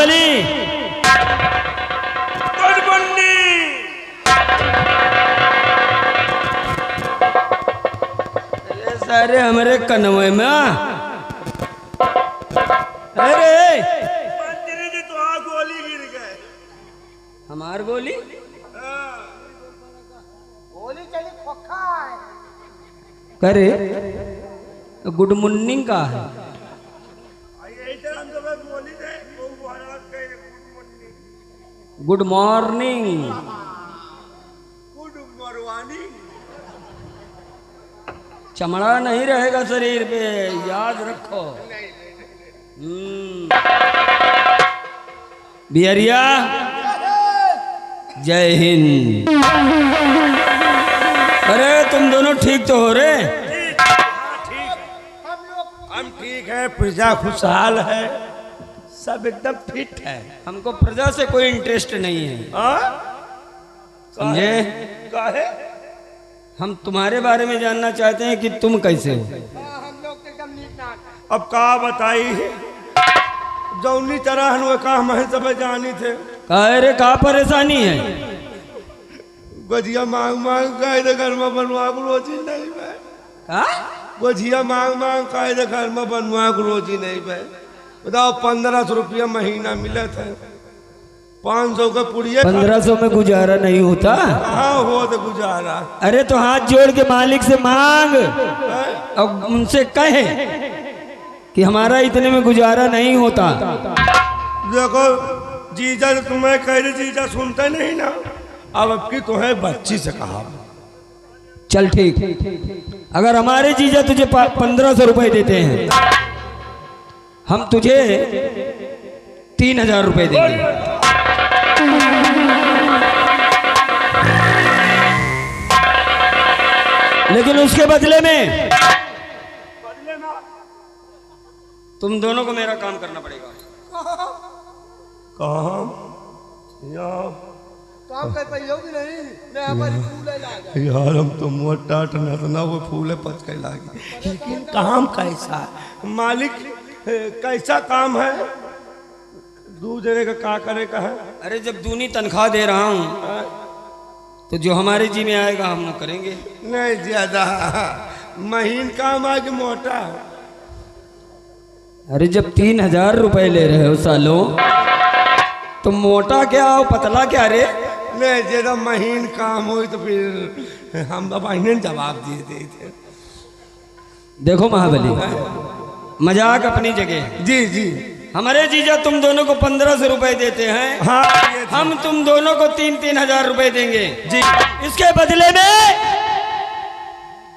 महाबली सारे हमारे कन्वे में अरे मंत्री जी तो गोली गिर गए। हमार गोली गोली चली खोखा है। करे गुड मॉर्निंग का है। गुड मॉर्निंग गुड मॉर्निंग चमड़ा नहीं रहेगा शरीर पे, याद रखो। बिहरिया जय हिंद। अरे तुम दोनों ठीक तो हो रे? हम ठीक है, प्रजा खुशहाल है, सब एकदम फिट है। हमको प्रजा से कोई इंटरेस्ट नहीं है, समझे? काहे? हम तुम्हारे बारे में जानना चाहते हैं कि तुम कैसे हो। हम लोग एकदम नीट नाट। अब का बताई, जौनी तरह हुए का हम सब जानी थे। अरे का परेशानी है? गोजिया मांग मांग काहे दे घर में बनवा को रोजी नहीं भाई। का गोजिया मांग मांग काहे दे घर में बनवा को रोजी नहीं भाई। बताओ 1500 रुपया महीना मिले थे, 500 का पुड़िया 1500 में गुजारा नहीं होता। हाँ हो तो गुजारा। अरे तो हाथ जोड़ के मालिक से मांग और उनसे कहे कि हमारा इतने में गुजारा नहीं होता। देखो जीजा तुम्हें कह रही, जीजा सुनते नहीं ना। अब की तुम्हें बच्ची से कहा। चल ठीक, अगर हमारे जीजा तुझे 1500 रुपए देते हैं, हम तुझे 3000 रुपए देंगे। लेकिन उसके बदले में तुम दोनों को मेरा काम करना पड़ेगा। काम काम कर पाई होगी नहीं, मैं हमारी फूल ला यार हम तो मोटा ना वो फूले पच के लागी। लेकिन काम कैसा है मालिक, कैसा काम है? दू जने का क्या करे का है? अरे जब दूनी तनख्वाह दे रहा हूं तो जो हमारे जी में आएगा हम लोग करेंगे। नहीं ज्यादा महीन काम आज मोटा है। अरे जब 3000 रुपए ले रहे हो सालों, तो मोटा क्या और पतला क्या रे? नहीं ज्यादा महीन काम हो तो फिर हम बहने जवाब दिए थे। देखो महाबली, मजाक अपनी जगह। जी जी हमारे जीजा तुम दोनों को 1500 रुपए देते हैं। हाँ हम तुम दोनों को 3-3000 रुपए देंगे जी। इसके बदले में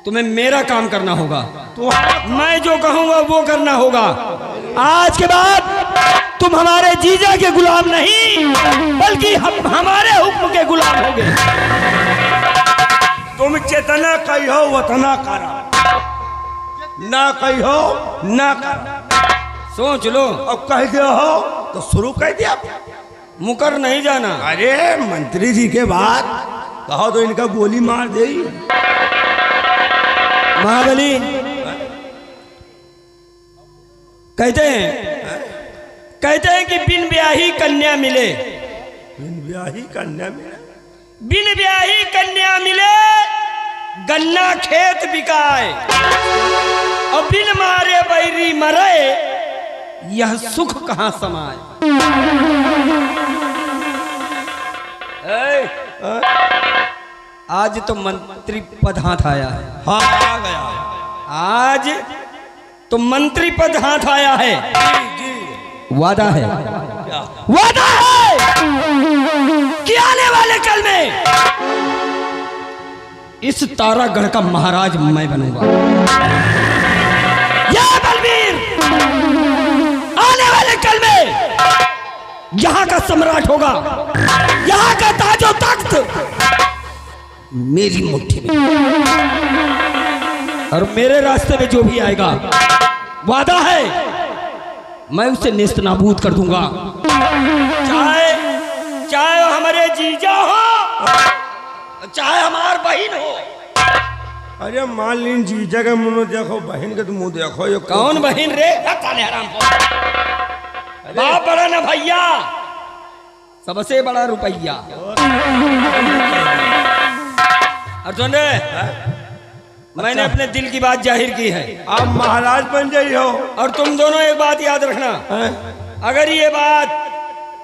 तुम्हें मेरा काम करना होगा। तो मैं जो कहूंगा वो करना होगा। आज के बाद तुम हमारे जीजा के गुलाम नहीं, बल्कि हम हमारे हुक्म के गुलाम होंगे। तुम चेतना कहो वतना करा, ना कहो ना करा। सोच लो। अब कह दे हो तो शुरू कर दिया, मुकर नहीं जाना। अरे मंत्री जी के बाद कहो तो इनका गोली मार दे। महाबली कहते हैं कि बिन ब्याही कन्या मिले, बिन ब्याही कन्या मिले, बिन ब्याही कन्या मिले गन्ना खेत बिकाए, और बिन मारे बैरी मरे यह सुख कहां समाए। आज तो मंत्री पद हाथ आया है। हाँ आ गया। आज तो मंत्री पद हाथ आया है। जी वादा है, क्या? वादा है कि आने वाले कल में इस तारागढ़ का महाराज मैं बनूंगा। या बलबीर आने वाले कल में यहां का सम्राट होगा, यहां का ताजो तख्त मेरी मुट्ठी में। और मेरे रास्ते में जो भी आएगा, वादा है मैं उसे नेस्त नाबूद कर दूंगा। चाहे हमारे जीजा हो, चाहे हमार बहन हो। अरे मान लीन जीजा के मुंह देखो, बहन के तो मुंह देखो। ये कौन बहन रे? काले हराम को बाप बड़ा ना भैया, सबसे बड़ा रुपया। और सुन, मैंने अपने दिल की बात जाहिर की है। आप महाराज बन जाइए हो। और तुम दोनों एक बात याद रखना, अगर ये बात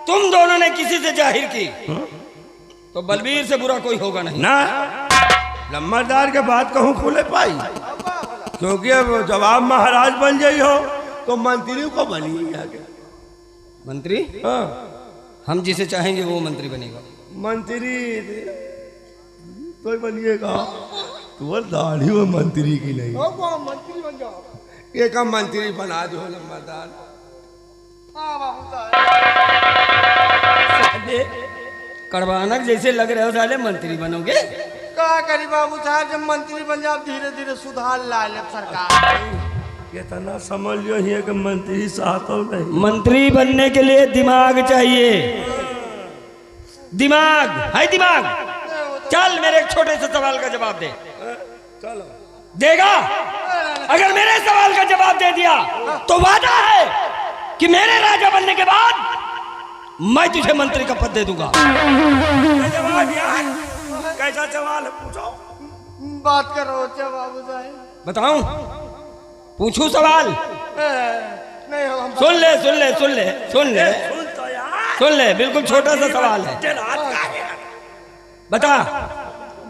तुम दोनों ने किसी से जाहिर की तो बलबीर से बुरा कोई होगा नहीं ना। लम्बादार के बात कहूँ खुले पाई, क्योंकि अब जब आप महाराज बन जाइए हो तो मंत्री को बनिएगा। मंत्री? हाँ, हम जिसे चाहेंगे वो मंत्री बनेगा। मंत्री तो बनिएगा। तुम्हारी दाढ़ी में मंत्री की नहीं, मंत्री बन जाओ। एक हम मंत्री बना दो लम्बादार। हाँ बाबू साहब, कड़वानक जैसे लग रहे हो, साले मंत्री बनोगे। क्या करी बाबू साहब, जब मंत्री बन जाओ धीरे धीरे सुधार ला ले सरकार। इतना समझ लो ही कि मंत्री चाहता नहीं। मंत्री बनने के लिए दिमाग चाहिए, दिमाग है दिमाग। चल मेरे एक छोटे से सवाल का जवाब दे। चलो देगा? अगर मेरे सवाल का जवाब दे दिया तो वादा है कि मेरे राजा बनने के बाद मैं तुझे मंत्री का पद दे दूंगा। जवाब यार, कैसा सवाल है पूछो। बात करो अच्छा बाबू साहब। बताऊं? पूछूं सवाल? नहीं हम सुन ले सुन ले सुन ले सुन ले सुन तो यार, सुन ले, बिल्कुल छोटा सा सवाल है। बता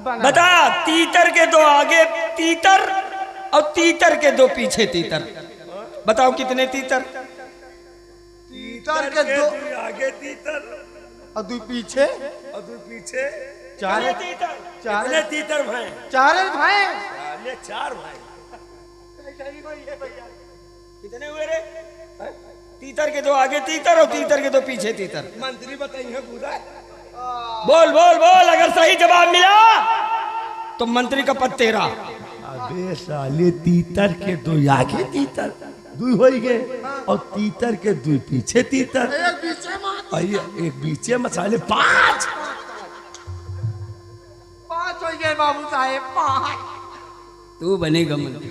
बता, तीतर के दो आगे तीतर और तीतर के दो पीछे तीतर, बताओ कितने तीतर? तीतर के दो आगे तीतर और दो पीछे, और दो पीछे चार तीतर। कितने तीतर भाई? चार भाई। ये चार भाई। कितने हुए रे? तीतर के दो आगे तीतर और तीतर के दो पीछे तीतर। मंत्री बताइए पूरा। बोल बोल बोल, अगर सही जवाब मिला तो मंत्री का पद तेरा। अबे साले, तीतर के दो आगे तीतर दो हो गए और तीतर के दो पीछे तीतर, एक बीचे में साले पांच हो गए बाबू साहेब, पांच। तू बनेगा मंत्री।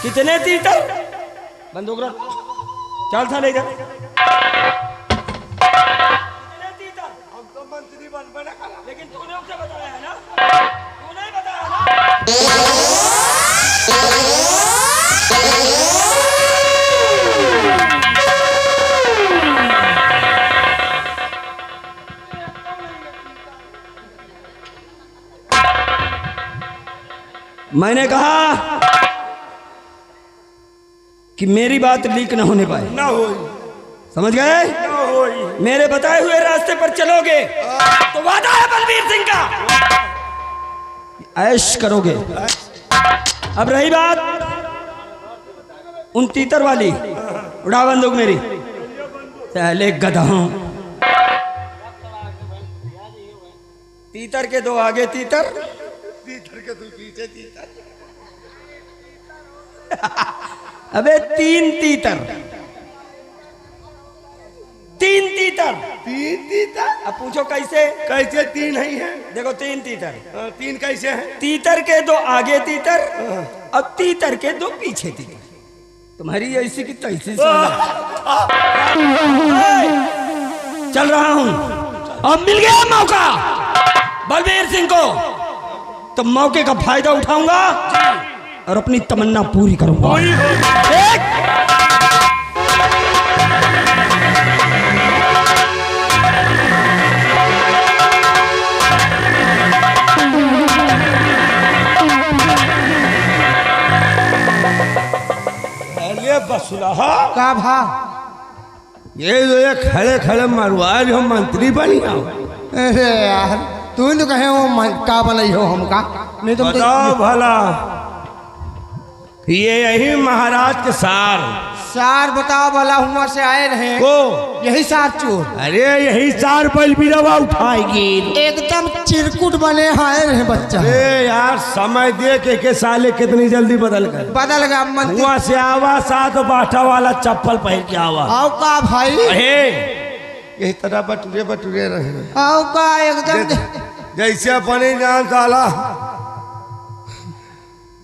कितने तीतर? बंदूक रख, चल था ले जा। कितने तीतर? हम तो मंत्री बन लेकिन तूने उसे बताया है ना, तूने ही बताया ना। मैंने कहा कि मेरी बात लीक न होने पाए। ना हो, समझ गए? ना हो। मेरे बताए हुए रास्ते पर चलोगे तो वादा है बलबीर सिंह का, ऐश करोगे। अब रही बात उन तीतर वाली, उड़ा बंदूक मेरी। पहले गधा, तीतर के दो आगे तीतर, तीतर के दो पीछे तीतर। अबे तीन तीतर, तीन तीतर। तीन तीतर? अब पूछो कैसे? कैसे तीन ही है? देखो तीन तीतर, तीन कैसे है? तीतर के दो आगे तीतर और तीतर के दो पीछे तीतर। तुम्हारी ऐसी की तैसी चल रहा हूं। अब मिल गया मौका बलबीर सिंह को, तो मौके का फायदा उठाऊंगा और अपनी तमन्ना पूरी करूंगा। बसुलहा का भा ये जो ये खड़े खड़े मरवा जो मंत्री बनी आओ। अरे यार तू तो कहे वो का बनाई हो हमका, नहीं बताओ भला, ये यही महाराज के सार सार बताओ वाला हुआ से आए रहे को यही सार चोर अरे यही सार बलबीरवा उठाएगी। एकदम चिरकुट बने आए रहे बच्चा। अरे यार समय दे के साले कितनी जल्दी बदल गए। बदल गया मंत्री। वहाँ से आवा साथ बाटा वाला चप्पल पहन के आवा। आओ का भाई यही तरह बटुरे बटुरे रहे। आओ का एकदम जैसे अपने जान साला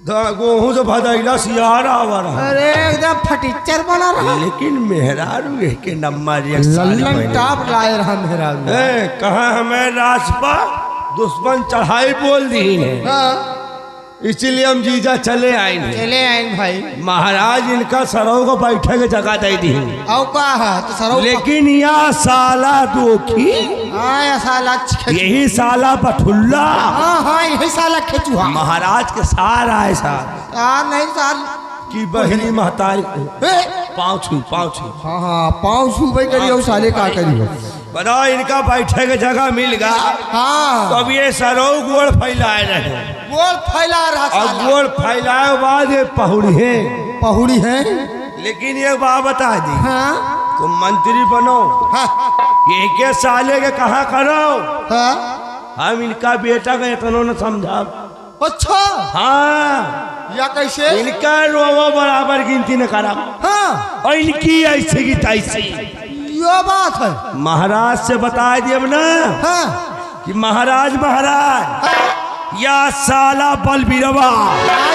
गेहूं से भदैला सियार आवा रहा। अरे एकदम फटीचर बना रहा। लेकिन मेहरारू के नंबर लल्लन टॉप लाए रहा मेहरारू। कहा हमें राजपा दुश्मन चढ़ाई बोल दी है। हाँ। इसीलिए हम जीजा चले आए भाई। महाराज इनका सरव को बैठे के जगह दे दी। आओ का है तो सरव लेकिन यहाँ साला दोखी साला यही साला बठुल्ला। हाँ यही साला खेचुआ महाराज के सार आए सार नहीं साल की बहनी महतारी पाँव छू हाँ पाँव छू भाई करियो साले का करियो। बताओ इनका बैठे के जगह मिल गया। हाँ तो अब ये सरव गोड़ फैलाए रहे। गोड़ फैला रहा और गोड़ फैलाए बाद ये पहुड़ी है। लेकिन ये बात बता दी। हाँ तुम मंत्री बनो। हाँ ये के साले के कहा करो। हाँ हम इनका बेटा का इतना न समझा। अच्छा हाँ या कैसे इनका रोवो बराबर गिनती न करा। हाँ और इनकी ऐसे की तैसी। ये बात है। महाराज से बता दिए ना। हाँ कि महाराज या साला बलबीरवा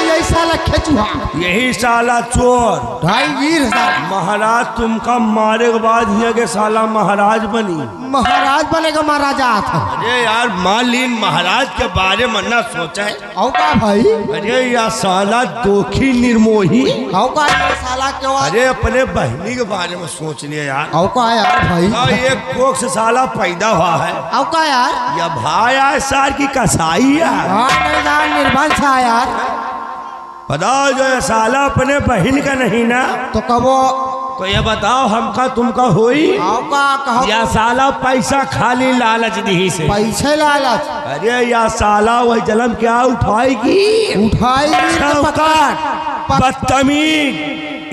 यही साला खेचुआ यही साला चोर 2,500 महाराज तुमका मारे के बाद यहाँ के साला महाराज बनी। महाराज बनेगा महाराजा था। अरे यार मान लीन महाराज के बारे में न सोचा है। आओ का भाई। अरे या साला दोखी निर्मोही। आओ का साला क्यों। अरे अपने बहनी के बारे में सोच लिया यार। आओ का यार भाई। ये कोख से साला पैदा हुआ है। आओ का यार या भाई यार सार की कसाई यार। निर्वंश है यार। बताओ जो ये साला अपने बहन का नहीं ना तो कबो तो ये बताओ हमका तुमका होई। आओ का कहो या साला पैसा खाली लालच दी से। पैसे लालच। अरे या साला वही जन्म क्या उठाएगी चौकाट बदतमीज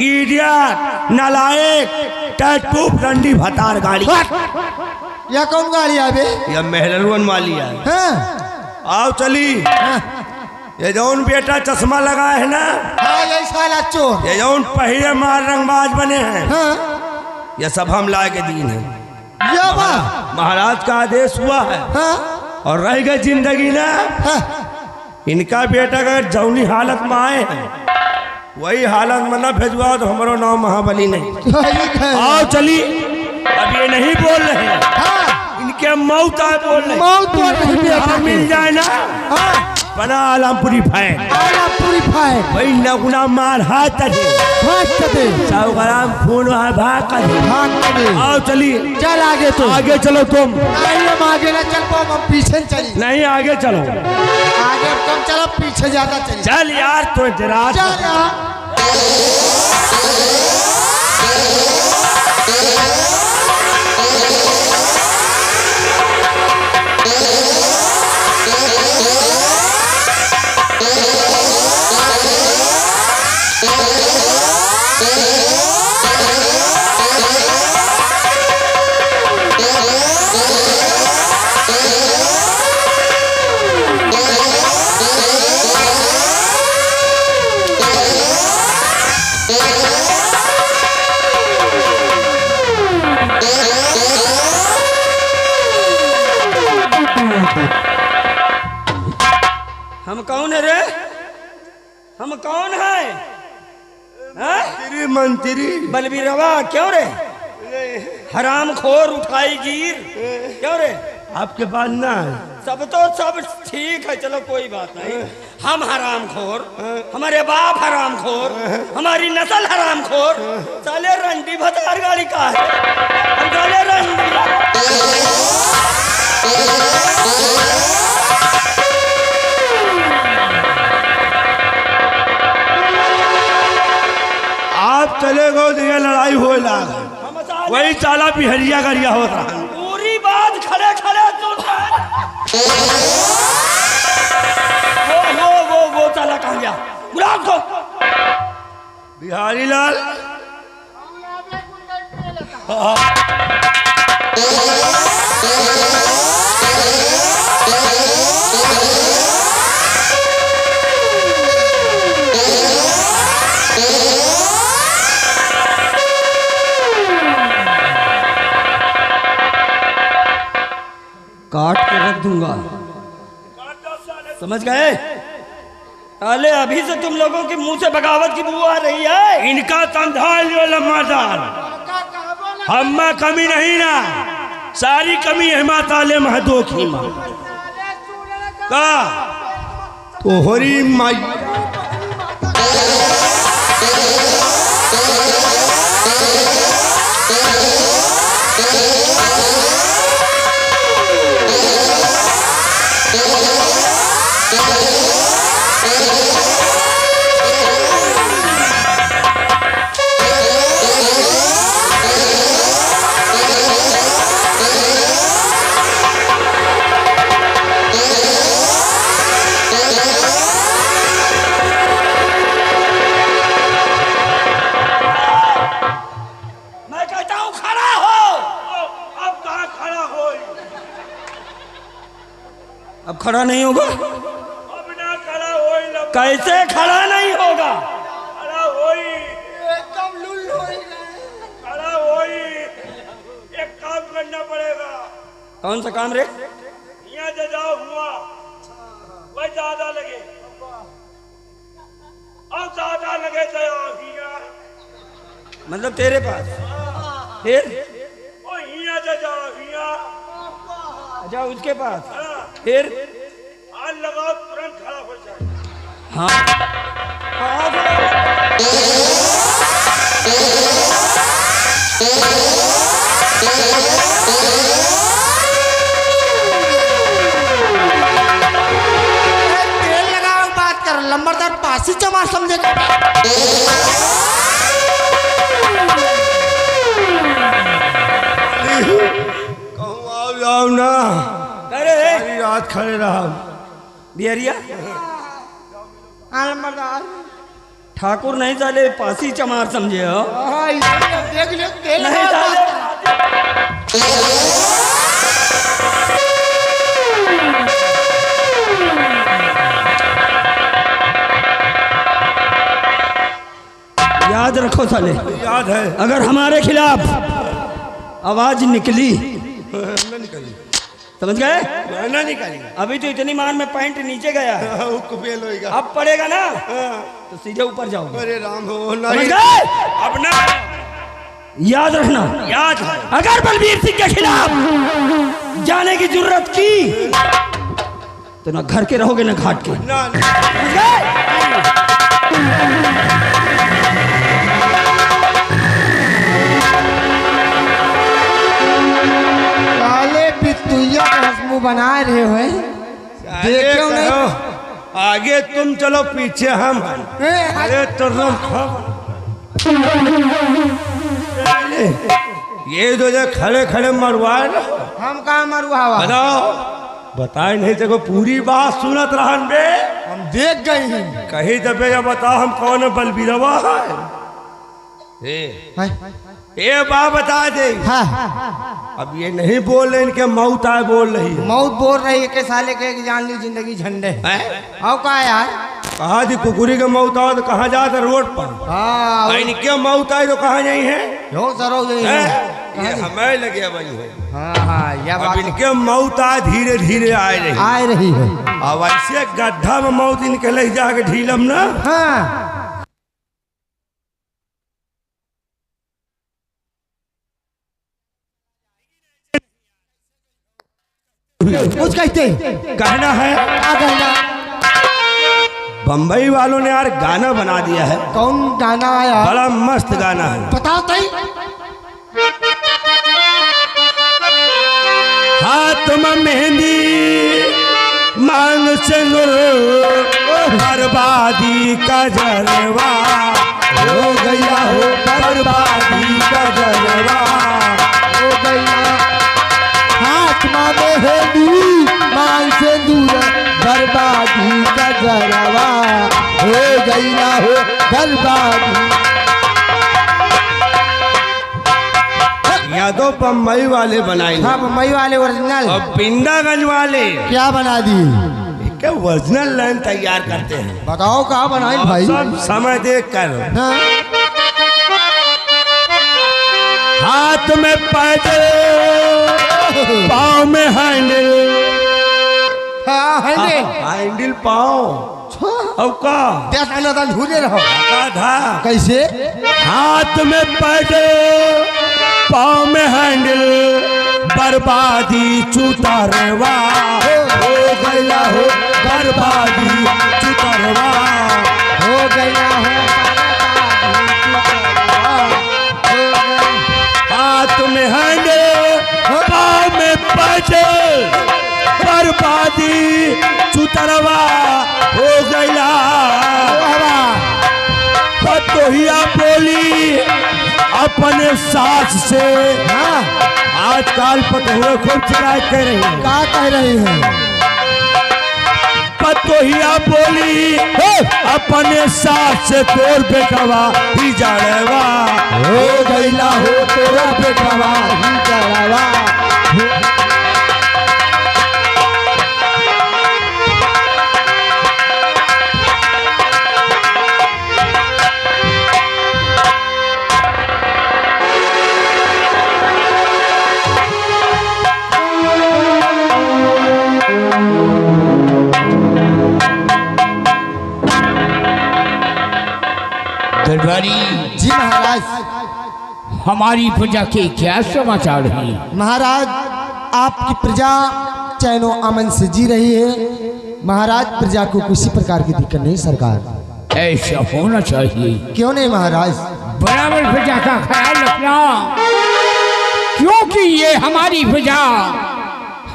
इडियट नालायक टैटू डंडी भतार गाड़ी। या कौन गाड़ी है बे। या मेहरवन वाली है। हाँ? आओ चली। ये जौन बेटा चश्मा लगा है ना। हाँ यही साला चोर। ये जौन पहले मार रंगबाज बने हैं। हाँ? ये सब हम लाए के दीन है। ये बात महाराज का आदेश हुआ है। हाँ? और रह गई जिंदगी ना। हाँ? इनका बेटा अगर जौनी हालत में आए हैं वही हालत में न भेजवा तो हमारा नाम महाबली नहीं। आओ चली। अब ये नहीं बोल रहे हैं। हाँ? इनके मौत आए बोल रहे मौत बोल रहे हैं। मिल जाए ना। हाँ? बना आलमपुरी फाइन पूरी फाइन वही नगुना मार हाथ ग्राम खून भाग कर। आओ चलिए चल आगे तो आगे चलो तुम। हम आगे ना चल पाओ हम पीछे चली। नहीं आगे चलो। आगे कम चलो पीछे ज्यादा चली। चल यार तो जरा चल यार। हम कौन है रे। हम कौन है। मंत्री बलबीरवा क्यों रे। हराम खोर उठाई गिर क्यों रे। आपके पास ना है। सब तो सब ठीक है चलो कोई बात नहीं। हम हराम खोर हमारे बाप हराम खोर हमारी नस्ल हराम खोर साले रंडी भतार गाड़ी का है। हम साले रंडी। आप चले गो दिया लड़ाई हो वही चाला बिहरिया गरिया होता। पूरी बात खड़े खड़े वो चाला कहाँ गया। बुला उसको। बिहारी लाल काट के रख दूंगा, समझ गए? अरे अभी से तुम लोगों के मुंह से बगावत की बू आ रही है। इनका संभाल लो लम्बादार, हम कमी नहीं ना, सारी कमी है ताले महदो की माँ का तोहरी माई। अब खड़ा नहीं होगा? अब ना खड़ा हो। कैसे खड़ा नहीं होगा? खड़ा होई, एकदम लुल हो खड़ा होई। एक काम करना पड़ेगा। कौन सा काम रे? यहाँ से जाओ हुआ वही ज्यादा लगे, अब ज्यादा लगे तो यहाँ मतलब तेरे पास फिर वो यहाँ से जाओ यहाँ। अच्छा उसके पास हाँ, फिर हाथ लगाओ तुरंत खड़ा हो जाए। हाँ हाँ तेल लगाओ बात कर, लंबरदार पासी चमार समझेगा। कहूँ आओ जाओ ना, अरे सारी रात खड़े रहा। बिहरिया हाँ लंबरदार, ठाकुर नहीं साले पासी चमार समझे हो? हाँ इसलिए देख लियो तेल नहीं लगाओ साले बात कर। याद रखो साले, याद है अगर हमारे खिलाफ आवाज निकली ना निकली, समझ गए? ना निकली। अभी तो इतनी मार में पैंट नीचे गया है, वो कुपेल होएगा। अब पड़ेगा ना हाँ, तो सीधे ऊपर जाओगे। अरे राम हो समझ नहीं। गए? अब ना याद रखना, याद है। अगर बलबीर सिंह के खिलाफ जाने की जरूरत की तो ना घर के रहोगे ना घाट के। ना समझ गए? काले पितुइया के हंसमुंह बना रहे हो देखो नहीं। कहो, आगे तुम चलो पीछे हम। अरे तो ये जो खड़े खड़े मरवाए ना, हम कहाँ मरुआ हुआ, बताओ बताए नहीं देखो पूरी बात सुनत रहन बे। हम देख गए हैं। कहीं दबे या बताओ हम कौन बलबीरवा है। ये बात बता दे। हाँ, अब ये नहीं बोल रहे इनके मौत आए बोल रही है। मौत बोल रही है कि साले के जान ली जिंदगी झंडे। आओ कहा यार, कहा थी कुकुरी के मौत आओ तो कहाँ जाते रोड पर। हाँ इनके मौत आए तो कहाँ जाई है? यो सरो यही हैं? है। ये हमें लगे भाई है। हाँ हाँ यह अब बात इनके मौत आए धीरे धीरे आए रही। आ रही है। अब ऐसे गड्ढा में मौत इनके ले जाके ढीलम ना। हाँ कुछ कहते कहना है आ गया। बम्बई वालों ने यार गाना बना दिया है, कौन गाना आया? बड़ा मस्त गाना है। बताओ तई। हाथ में मेहंदी मांग से बर्बादी का जलवा हो गया हो, बर्बादी का जलवा हो गया हाथ में मेहंदी मांग से दूर, बर्बादी का जरवा हो गई ना हो बर्बादी। बम्बई वाले बनाए हाँ मुंबई वाले ओरिजिनल। और पिंडागंज वाले क्या बना दी? क्या ओरिजिनल लाइन तैयार करते हैं। बताओ कहाँ बनाई भाई? सब समय देख कर। हाँ? हाथ में पैदल पाँव में हैंडल। हाँ हैंडल पाँव और का देख ना तो झूले रहो। था कैसे? हाथ में पैदल पाँव में हैंडल बर्बादी चुतरवा हो गया हो बर्बादी चुतरवा हो गया हो हाथ में हैंडल पाँव में पैदल बर्बादी चुतरवा हो गया। पतोहिया बोली अपने सास से। हाँ? आजकल पतोहिया खूब शिकायत कर रही है। क्या कह रही है? पतोहिया बोली अपने सास से तोर बेटवा ही जाड़वा हो गईला हो तोर बेटवा ही जाड़वा। दरबारी जी महाराज। हमारी प्रजा के क्या समाचार हैं? महाराज आपकी प्रजा चैनो अमन से जी रही है। महाराज प्रजा को किसी प्रकार की दिक्कत नहीं सरकार। ऐसा होना चाहिए। क्यों नहीं महाराज? बराबर प्रजा का ख्याल रखना, क्योंकि ये हमारी प्रजा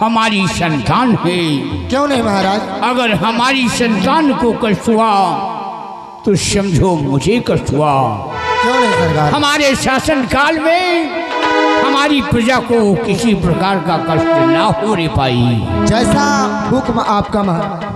हमारी संतान है। क्यों नहीं महाराज? अगर हमारी संतान को कष्ट हुआ तो समझो मुझे कष्ट हुआ। क्यों नहीं सरकार? हमारे शासन काल में हमारी प्रजा को किसी प्रकार का कष्ट ना हो रे पाई। जैसा हुक्म आपका महाराज।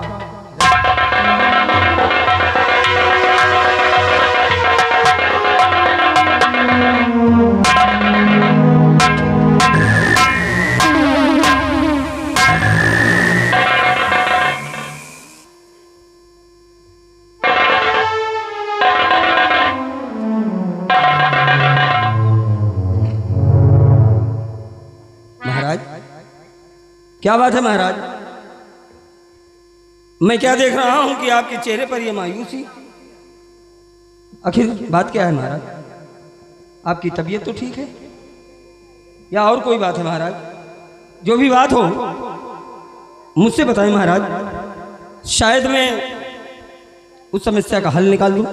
क्या बात है महाराज? मैं क्या देख रहा हूं कि आपके चेहरे पर यह मायूसी? आखिर बात क्या है महाराज? आपकी तबीयत तो ठीक है या और कोई बात है महाराज? जो भी बात हो मुझसे बताएं महाराज, शायद मैं उस समस्या का हल निकाल दूं।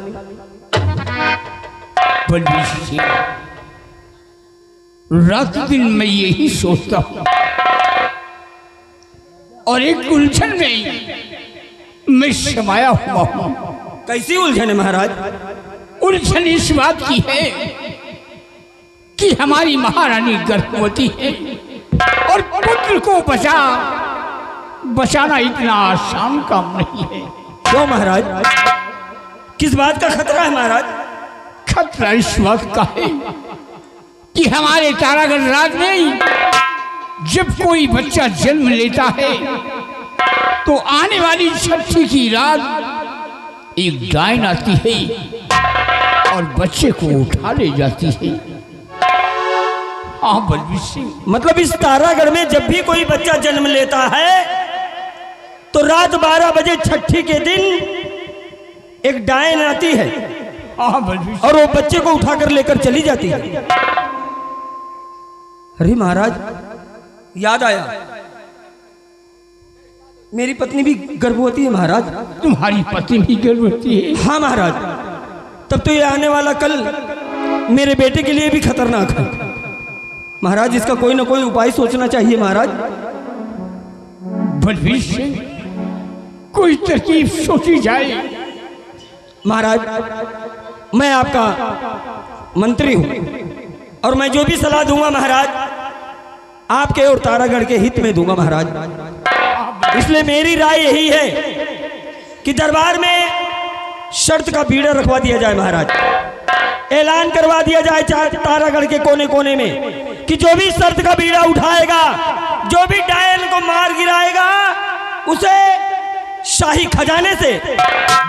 रात दिन मैं यही सोचता हूं और एक उलझन में मैं समाया हुआ हूं। कैसी उलझन है महाराज? उलझन इस बात की है कि हमारी महारानी गर्भवती है और पुत्र को बचाना इतना आसान काम नहीं है। क्यों महाराज? किस बात का खतरा है महाराज? खतरा इस बात का है कि हमारे तारागढ़ राज में जब कोई बच्चा जन्म लेता है तो आने वाली छठी की रात एक डायन आती है और बच्चे को उठा ले जाती है। हाँ बलबीर सिंह, मतलब इस तारागढ़ में जब भी कोई बच्चा जन्म लेता है तो रात 12 बजे छठी के दिन एक डायन आती है। हाँ बलबीर सिंह, और वो बच्चे को उठाकर लेकर चली जाती है। अरे महाराज, याद आया, मेरी पत्नी भी गर्भवती है महाराज। तुम्हारी पत्नी भी गर्भवती है? हाँ महाराज, तब तो ये आने वाला कल मेरे बेटे के लिए भी खतरनाक है महाराज। इसका कोई ना कोई उपाय सोचना चाहिए महाराज। बलबीर सिंह, कोई तरकीब सोची जाए। महाराज, मैं आपका मंत्री हूं और मैं जो भी सलाह दूंगा महाराज आपके और तारागढ़ के हित में दूंगा महाराज। इसलिए मेरी राय यही है कि दरबार में शर्त का बीड़ा रखवा दिया जाए महाराज। ऐलान करवा दिया जाए तारागढ़ के कोने कोने में कि जो भी शर्त का बीड़ा उठाएगा, जो भी डायन को मार गिराएगा, उसे शाही खजाने से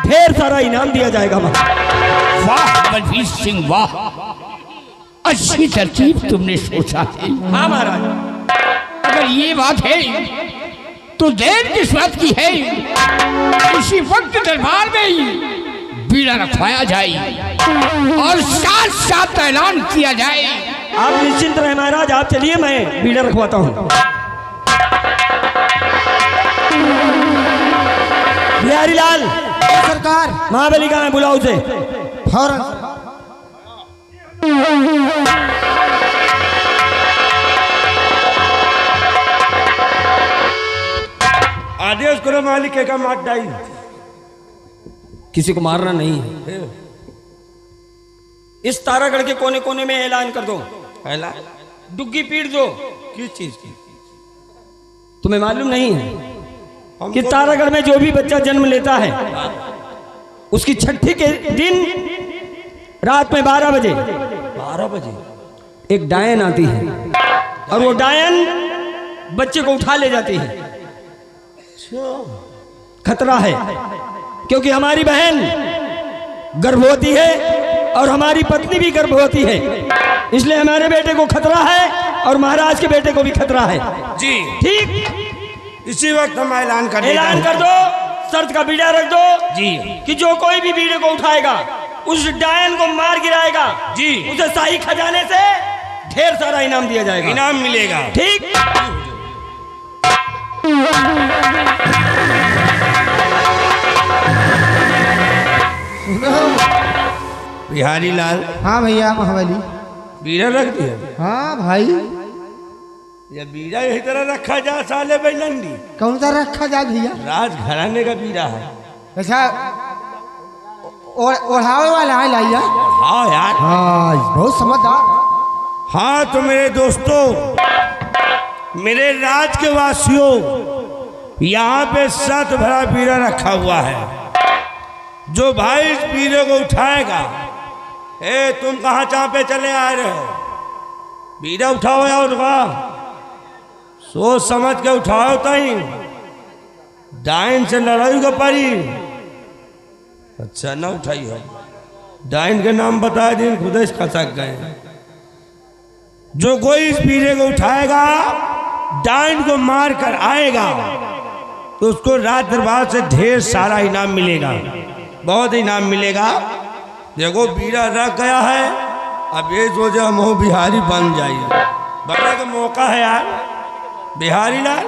ढेर सारा इनाम दिया जाएगा। वाह बलबीर सिंह वाह, अच्छी तरकीब तुमने सोचा है। हाँ महाराज। अगर ये बात है तो देर किस बात की है? इसी वक्त दरबार में ही बीड़ा रखवाया जाए और साथ साथ ऐलान किया जाए। आप निश्चिंत रहे महाराज, आप चलिए, मैं बीड़ा रखवाता हूँ। बिहारी लाल सरकार, महाबली कहाँ है? बुलाओ उसे फौरन। आदेश करो मालिक का मार डाई। किसी को मारना नहीं है। इस तारागढ़ के कोने कोने में ऐलान कर दो, डुग्गी पीट दो। किस चीज की? तुम्हें मालूम नहीं है कि तारागढ़ में जो भी बच्चा जन्म लेता है, उसकी छठी के दिन रात में 12 बजे एक डायन आती है और वो डायन बच्चे को उठा ले जाती है। खतरा है क्योंकि हमारी बहन गर्भवती है और हमारी पत्नी भी गर्भवती है, इसलिए हमारे बेटे को खतरा है और महाराज के बेटे को भी खतरा है। जी ठीक, इसी वक्त हम ऐलान कर दो, शर्त का बीड़ा रख दो जी कि जो कोई भी बीड़े को उठाएगा, उस डायन को मार गिराएगा जी, उसे शाही खजाने से ढेर सारा इनाम दिया जाएगा, इनाम मिलेगा। ठीक। बिहारी लाल, हाँ भैया महाबली। बीड़ा रख दिया? हाँ भाई। ये बीड़ा यही तरह रखा जा साले बैलंडी? कौन सा रखा जा भैया? राज घराने का बीड़ा है। अच्छा, ओढ़ावे वाला है लाइया? हाँ यार, हाँ बहुत समझदार। हाँ तो मेरे दोस्तों, मेरे राज के वासियों, यहाँ पे 7 भरा बीड़ा रखा हुआ है। जो भाई इस बीड़े को उठाएगा, तुम कहाँ चापे चले आ रहे हो? बीड़ा उठाओ या उठवा, सोच समझ के उठाओ। तई डाइन से लड़ाई को पड़ी। अच्छा ना उठाई हो, डाइन के नाम बता दिन खुद ही खसक गए। जो कोई इस बीड़े को उठाएगा, डाइन को मार कर आएगा, तो उसको राज दरबार से ढेर सारा इनाम मिलेगा, बहुत इनाम मिलेगा। देखो बीड़ा रख गया है, अब ये सोचे हम हो बिहारी बन जाइए, बनने का मौका है यार। बिहारी लाल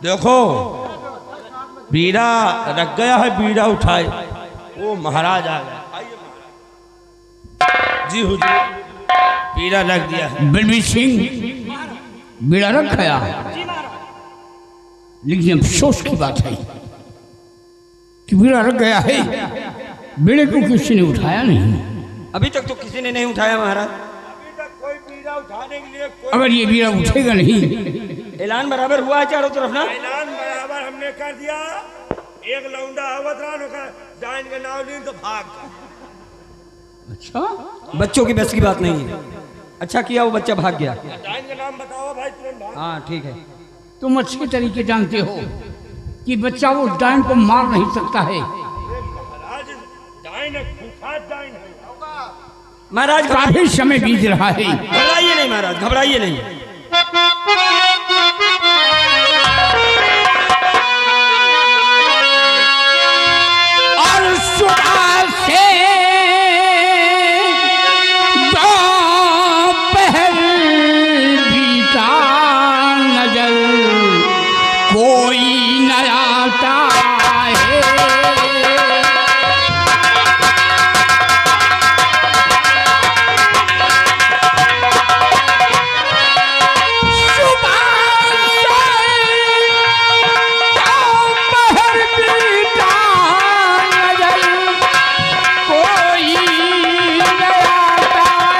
देखो, बीड़ा रख गया है, बीड़ा उठाए। वो महाराज आ गया। जी हुजूर, बीड़ा रख दिया है। बलबीर सिंह, बीड़ा रख गया, लेकिन अफसोस की बात है कि बीड़ा रख गया है, बीड़े को किसी ने उठाया नहीं। अभी तक तो किसी ने नहीं उठाया महाराज। अभी तक कोई बीड़ा उठाने के लिए अगर ये बीड़ा उठेगा नहीं, ऐलान बराबर हुआ है चारों तरफ ना? ऐलान बराबर हमने कर दिया। एक लौंडा अवतरान होकर डाइन के नाम ली तो भाग गया। अच्छा बच्चों की बस की बात नहीं है। अच्छा किया वो बच्चा भाग गया। डाइन का नाम बताओ भाई, तुरंत भाग। हाँ ठीक है। तुम अच्छे तरीके जानते हो कि बच्चा वो डाइन को मार नहीं सकता है। महाराज डाइन है, खूंखार डाइन है। महाराज काफी समय बीत रहा है। घबराइए नहीं महाराज, घबराइए नहीं।